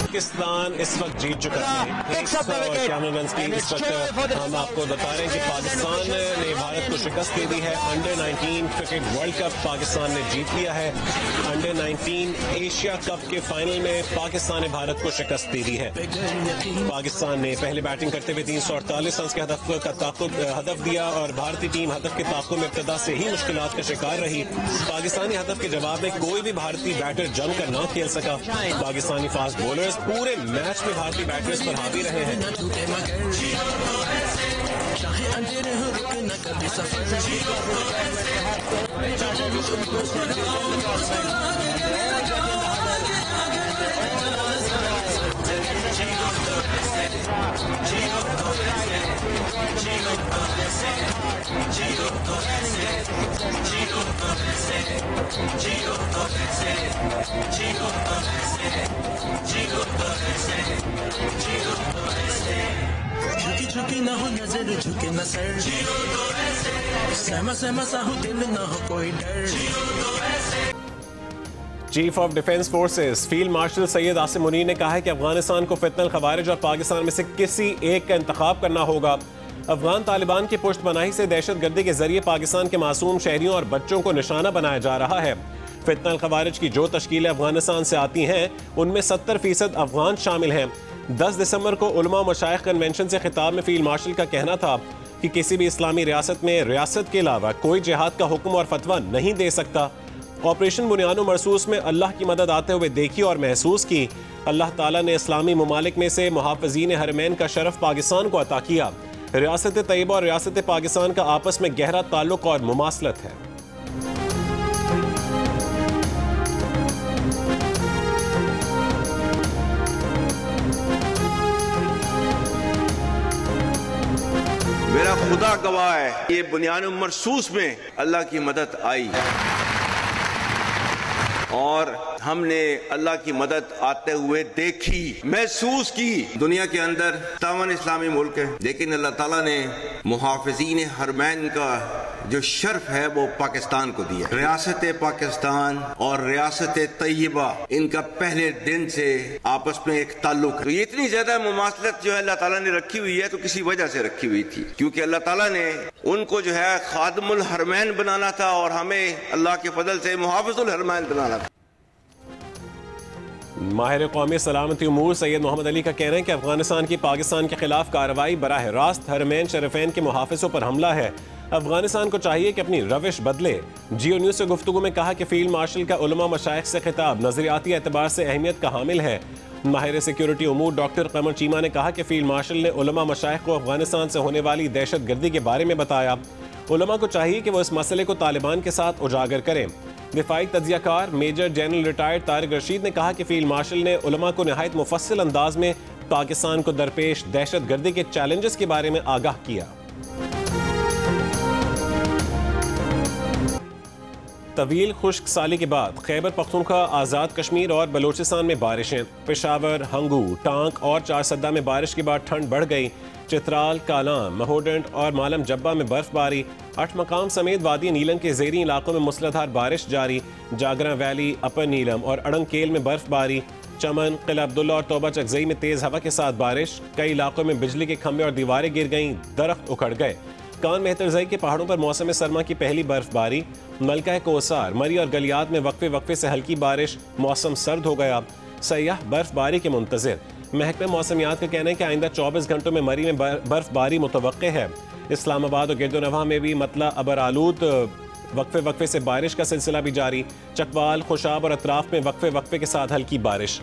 पाकिस्तान इस वक्त जीत चुका है 191 रन की। इस वक्त हम आपको बता रहे हैं कि पाकिस्तान ने भारत को शिकस्त दे दी है। Under 19 cricket world cup Pakistan ने जीत लिया है। अंडर 19 एशिया कप के फाइनल में पाकिस्तान ने भारत को शिकस्त दे दी है। पाकिस्तान ने पहले बैटिंग करते हुए 348 रन के हदफ दिया और भारतीय टीम हदफ के ताक़ुब में इब्तिदा से ही मुश्किलात का शिकार रही। पाकिस्तानी हदफ के जवाब में कोई भी भारतीय बैटर जमकर न खेल सका। पाकिस्तानी फास्ट बॉलर्स पूरे मैच में भारतीय बैटर्स पर हावी रहे हैं। झुकी ना हो नजर, झुके न सर, सहमा सहमा सा हो दिल, ना हो कोई डर। Chief of defence forces field marshal Syed Asim Munir ने कहा है कि अफगानिस्तान को फितनल खवारिज और पाकिस्तान में से किसी एक का इंतखाब करना होगा। अफगान तालिबान की पुष्टपनाही से दहशतगर्दी के जरिए पाकिस्तान के मासूम शहरियों और बच्चों को निशाना बनाया जा रहा है। फितनल खवारिज की जो तश्कीलें अफगानिस्तान से आती हैं उनमें 70% अफगान शामिल हैं। 10 दिसंबर को उलमा मशाइख कन्वेंशन से खिताब में फील्ड मार्शल का कहना था कि किसी भी इस्लामी रियासत में रियासत के अलावा कोई जिहाद का हुक्म और फतवा नहीं दे सकता। ऑपरेशन बुनियानो मरसूस में अल्लाह की मदद आते हुए देखी और महसूस की। अल्लाह ताला ने इस्लामी ममालिक में से मुहाफ़िज़ीन हरमैन का शरफ पाकिस्तान को अता किया। रियासत तैयबा और रियासत पाकिस्तान का आपस में गहरा ताल्लुक और मुमासलत है। मेरा खुदा गवाह है, ये बुनियानो मरसूस में अल्लाह की मदद आई और हमने अल्लाह की मदद आते हुए देखी, महसूस की। दुनिया के अंदर 57 इस्लामी मुल्क है, लेकिन अल्लाह ताला ने मुहाफ़िज़ीन हरमैन का जो शर्फ है वो पाकिस्तान को दिया। रियासत पाकिस्तान और रियासत तैयबा, इनका पहले दिन से आपस में एक ताल्लुक है। तो ये इतनी ज्यादा मुमासलत जो है अल्लाह ताला ने रखी हुई है, तो किसी वजह से रखी हुई थी, क्योंकि अल्लाह ताला ने उनको जो है खादमुल हरमैन बनाना था और हमें अल्लाह के फजल से मुहाफ़िज़ुल हरमैन बनाना था। माहिर कौमी सलामती उमूर सैयद मोहम्मद अली का कहना है कि अफगानिस्तान की पाकिस्तान के खिलाफ कार्रवाई बराह रास्त हरमैन शरफैन के मुहाफ़िज़ों पर हमला है। अफगानिस्तान को चाहिए कि अपनी रविश बदले। जियो न्यूज़ से गुफ्तगू में कहा कि फील्ड मार्शल का उलमा मशाइख से खिताब नजरियाती एतबार से अहमियत का हामिल है। माहिर सिक्योरिटी उमूर डॉक्टर कमर चीमा ने कहा कि फील्ड मार्शल ने उलमा मशाइख को अफगानिस्तान से होने वाली दहशत गर्दी के बारे में बताया। उलमा को चाहिए कि वो इस मसले को तालिबान के साथ उजागर करें। दिफाई तज्जियाकार major general retired Tariq Rashid ने कहा कि फील्ड मार्शल ने उलमा को नहायत मुफस्सिल अंदाज में पाकिस्तान को दरपेश दहशत गर्दी के चैलेंजेस के बारे में आगाह किया। तवील खुश्क साली के बाद खैबर पख्तूनख्वा, आज़ाद कश्मीर और बलोचिस्तान में बारिशें। पेशावर, हंगू, टांक और चारसद्दा में बारिश के बाद ठंड बढ़ गई। चित्राल, कालाम, महोडंड और मालम जब्बा में बर्फबारी। 8 मकाम समेत वादी नीलम के ज़ेरी इलाकों में मूसलाधार बारिश जारी। जागरा वैली, अपर नीलम और अड़ंगकेल में बर्फबारी। चमन, किला अब्दुल्ला और तोबा चकजई में तेज़ हवा के साथ बारिश। कई इलाकों में बिजली के खंभे और दीवारें गिर गईं, दरख्त उखड़ गए। कान मेहतरजई के पहाड़ों पर मौसम सरमा की पहली बर्फबारी। मलका कोसार, मरी और गलियात में वक्फे वक्फे से हल्की बारिश। मौसम सर्द हो गया, सयाह बर्फबारी के मुंतज़िर। महकमे मौसमियात का कहना है कि आइंदा 24 घंटों में मरी में बर्फबारी मुतवक्के है। इस्लामाबाद और गिरदोनवा में भी मतला अबर आलूद वक्फे वक्फे से बारिश का सिलसिला भी जारी। चकवाल, खुशाब और अतराफ में वक्फे वक्फे के साथ हल्की बारिश।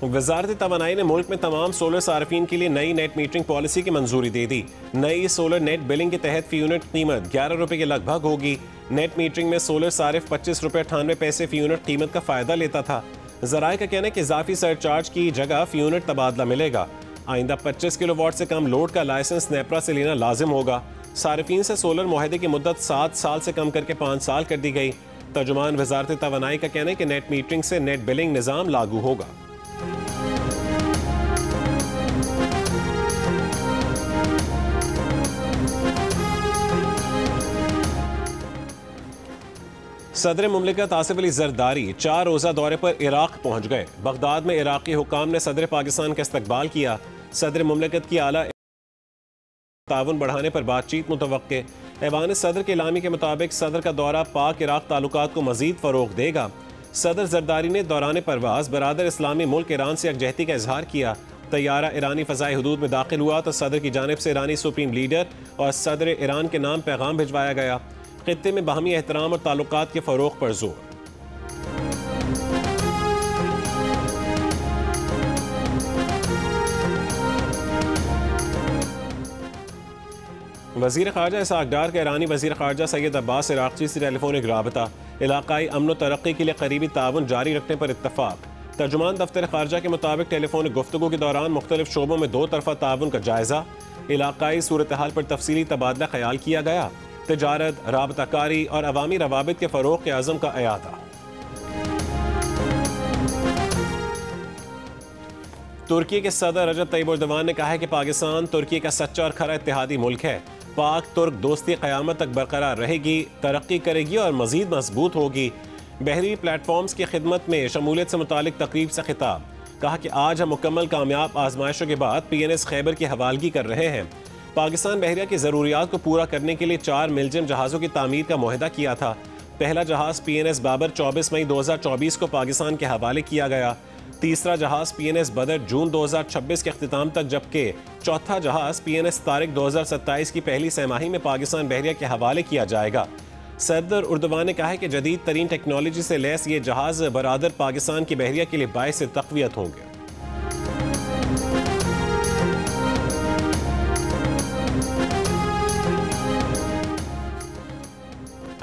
वज़ारत तवानाई ने मुल्क में तमाम सोलर सार्फिन के लिए नई नेट मीटरिंग पॉलिसी की मंजूरी दे दी। नई सोलर नेट बिलिंग के तहत फी यूनिट कीमत 11 रुपये के लगभग होगी। नेट मीटरिंग में सोलर सारिफ 25 रुपये 98 पैसे फी यूनिट कीमत का फ़ायदा लेता था। ज़राए का कहना है कि इजाफी सरचार्ज की जगह फी यूनिट तबादला मिलेगा। आइंदा 25 किलोवाट से कम लोड का लाइसेंस नेपरा से लेना लाजिम होगा। सार्फिन से सोलर मुआहदे की मुद्दत 7 साल से कम करके 5 साल कर दी गई। तर्जुमान वज़ारत तवानाई का कहना है कि नेट मीटरिंग से नेट बिलिंग निज़ाम लागू होगा। सदर मुमलिकत आसिफ अली जरदारी 4 रोज़ा दौरे पर इराक पहुँच गए। बगदाद में इराकी हुकाम ने सदर पाकिस्तान का इस्तकबाल किया। सदर मुमलिकत की आला ताउन बढ़ाने पर बातचीत मुतवक्के। ऐवान सदर के इलामी के मुताबिक सदर का दौरा पाक इराक ताल्लुकात को मजीद फ़रोग़ देगा। सदर जरदारी ने दौरान परवाज़ बरादर इस्लामी मुल्क ईरान से यकजहती का इजहार किया। तैयारा ईरानी फ़ज़ाई हदूद में दाखिल हुआ तो सदर की जानिब से ईरानी सुप्रीम लीडर और सदर ईरान के नाम पैगाम भिजवाया गया। खित्ते में बाहमी एहतराम और ताल्लुकात के फ़रोग़ पर जोर। वज़ीर ख़ारजा इसहाक़ डार का ईरानी वज़ीर ख़ारजा सैयद अब्बास इराक़ची से टेलीफोनिक राबता। इलाक़ाई अमन व तरक्की के लिए करीबी ताउन जारी रखने पर इत्तफ़ाक़। तर्जुमान दफ्तर ख़ारजा के मुताबिक टेलीफोनिक गुफ्तगू के दौरान मुख्तलिफ शोबों में 2 तरफ़ा ताउन का जायज़ा। इलाक़ाई सूरत हाल पर तफसीली तबादला ख्याल किया गया। तिजारत, राबताकारी और अवामी रवाबित के फ़रोग़ के अज़म का अयादा। तुर्की के सदर रजब तय्यिब एर्दोग़ान ने कहा है कि पाकिस्तान तुर्की का सच्चा और खरा इत्तेहादी मुल्क है। पाक तुर्क दोस्ती क़यामत तक बरकरार रहेगी, तरक्की करेगी और मज़ीद मजबूत होगी। बहरी प्लेटफॉर्म्स की खिदमत में शमूलियत से मुतालिक तकरीब से खिताब। कहा कि आज हम मुकम्मल कामयाब आजमाइशों के बाद PNS खैबर की हवालगी कर रहे हैं। पाकिस्तान बहरिया की ज़रूरियात को पूरा करने के लिए 4 मिलजम जहाज़ों की तामीर का मुआहदा किया था। पहला जहाज़ PNS बाबर 24 मई 2024 को पाकिस्तान के हवाले किया गया। तीसरा जहाज़ PNS बदर जून 2026 के अख्तिताम तक, जबकि चौथा जहाज़ PNS तारीख 2027 की पहली सहमाही में पाकिस्तान बहरिया के हवाले किया जाएगा। सदर एर्दोग़ान ने कहा है कि जदीद तरीन टेक्नोलॉजी से लैस ये जहाज़ बरादर पाकिस्तान की बहरिया के लिए बाइस तक़वियत होंगे।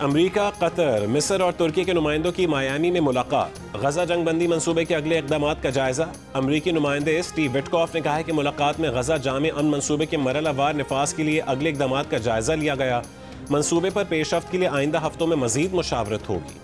अमरीका, कतर, मिस्र और तुर्की के नुमाइंदों की मायामी में मुलाकात। गजा जंग बंदी मंसूबे के अगले इक़दामात का जायजा। अमरीकी नुमाइंदे स्टीव विटकॉफ ने कहा है कि मुलाकात में गजा जामे अमन मंसूबे के मरहलावार निफाज के लिए अगले इक़दामात का जायजा लिया गया। मंसूबे पर पेशरफ्त के लिए आइंदा हफ्तों में मजीद मुशावरत होगी।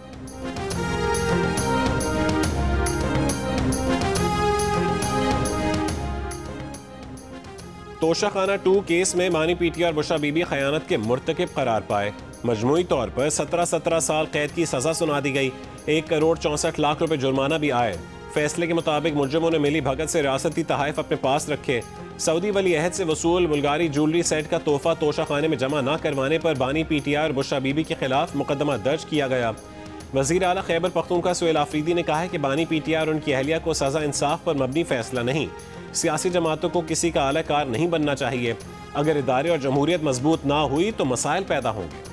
तोशाखाना 2 केस में मानी PTI और बुशरा बीबी खयानत के मुर्तकिब करार पाए। मजमूई तौर पर 17 साल कैद की सजा सुना दी गई। 1 करोड़ 64 लाख रुपए जुर्माना भी आए। फैसले के मुताबिक मुलजिमों ने मिली भगत से रियासती तहाइफ अपने पास रखे। सऊदी वली अहद से वसूल बुल्गारी ज्वेलरी सेट का तोहफा तोशाखाने में जमा न करवाने पर बानी PTI और बुशरा बीबी के खिलाफ मुकदमा दर्ज किया गया। वज़ीर आला खैबर पख्तूनख्वा सुहेल आफरीदी ने कहा है कि बानी PTI और उनकी अहलिया को सजा इंसाफ पर मबनी फैसला नहीं, सियासी जमातों को किसी का आलाकार नहीं बनना चाहिए। अगर इदारे और जमहूरियत मजबूत ना हुई तो मसाइल पैदा होंगे।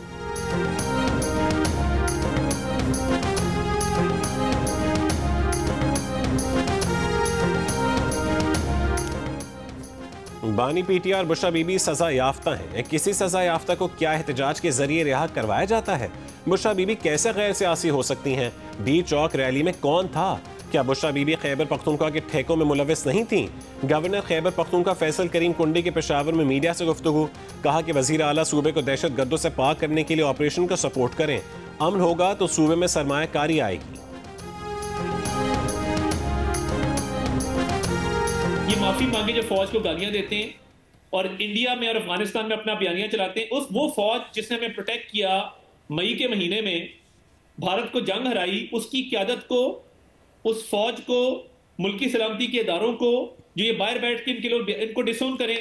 बानी PTI और बुशरा बीबी सजा याफ्ता हैं। किसी सजा याफ्ता को क्या एहतजाज के जरिए रिहा करवाया जाता है? बुशरा बीबी कैसे गैर सियासी हो सकती हैं? बी चौक रैली में कौन था? क्या बुशरा बीबी खैबर पख्तूनख्वा के ठेकों में मुलविस नहीं थी? गवर्नर खैबर पख्तूनख्वा फैसल करीम कुंडी के पेशावर में मीडिया से गुफ्तगू। कहा कि वजीर आला सूबे को दहशत गर्दों से पाक करने के लिए ऑपरेशन को सपोर्ट करें। अमन होगा तो सूबे में सरमायाकारी आएगी। ये माफी मांगे जो फौज को गालियां देते हैं और इंडिया में और अफगानिस्तान में अपना बयानियां चलाते हैं, वो फौज जिसने हमें प्रोटेक्ट किया मई के महीने में, भारत को जंग हराई, उसकी क़यादत को, उस फौज को, मुल्की सलामती के इदारों को, जो ये बाहर बैठ के इनको डिसोन करें,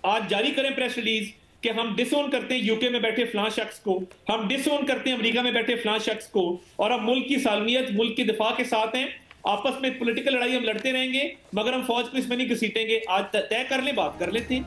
आज जारी करें प्रेस रिलीज कि हम डिसोन करते हैं यूके में बैठे फलां शख्स को, हम डिसोन करते हैं अमेरिका में बैठे फलां शख्स को, और हम मुल्क की सालमियत, मुल्क के दिफा के साथ हैं। आपस में पॉलिटिकल लड़ाई हम लड़ते रहेंगे मगर हम फौज को इसमें नहीं घसीटेंगे। आज तय कर ले, बात कर लेते हैं।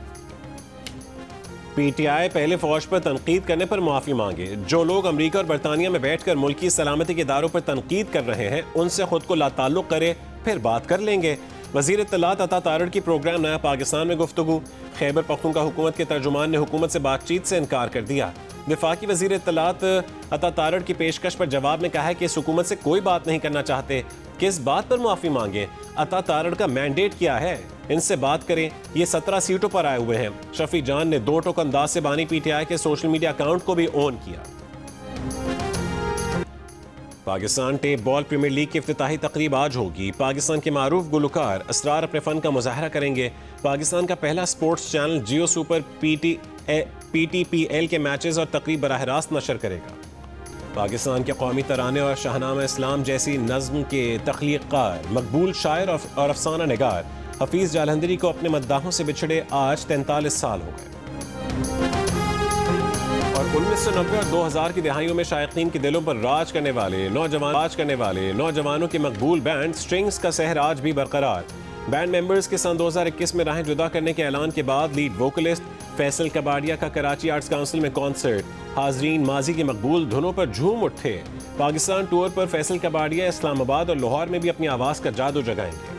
PTI पहले फौज पर तनकीद करने पर माफी मांगे। जो लोग अमेरिका और बरतानिया में बैठकर मुल्की सलामती के इदारों पर तनकीद कर रहे हैं उनसे खुद को लाताल्लुक करे, फिर बात कर लेंगे। वज़ीर इत्तलात अता तारड़ की प्रोग्राम नया पाकिस्तान में गुफ्तगू। खैबर पख्तूनख्वा हुकूमत के तर्जुमान ने हुकूमत से बातचीत से इनकार कर दिया। वफाकी वज़ीर इत्तलात अता तारड़ की पेशकश पर जवाब में कहा है कि इस हुकूमत से कोई बात नहीं करना चाहते। किस बात पर माफी मांगे? अता तारड़ का मैंडेट क्या है? इनसे बात करें। ये 17 सीटों पर आए हुए हैं। शफी जान ने 2 टोक अंदाज से बानी PTI के सोशल मीडिया अकाउंट को भी ऑन किया। Pakistan tape ball premier league की इफ्तिताही तकरीब आज होगी। पाकिस्तान के मारूफ गुलकार असरार अपने फन का मुजाहरा करेंगे। पाकिस्तान का पहला स्पोर्ट्स चैनल जियो सुपर PTPL के मैचेस और तकरीब बराह रास्त नशर करेगा। पाकिस्तान के कौमी तराने और शाहनामा इस्लाम जैसी नज़्म के तख्लीक़कार, मकबूल शायर और अफसाना निगार हफीज़ जालंधरी को अपने मद्दाहों से बिछड़े आज 43 साल हो गए। और 1990 और 2000 की दहाइयों में शायकीन के दिलों पर राज करने वाले नौजवानों की मकबूल बैंड स्ट्रिंग्स का सहर आज भी बरकरार। बैंड मेंबर्स के सन 2021 में राहें जुदा करने के ऐलान के बाद लीड वोकलिस्ट फैसल कबाड़िया का कराची आर्ट्स काउंसिल में कॉन्सर्ट, हाजरीन माजी की मकबूल धुनों पर झूम उठे। पाकिस्तान टूर पर फैसल कबाड़िया इस्लामाबाद और लाहौर में भी अपनी आवाज़ का जादू जगाएंगे।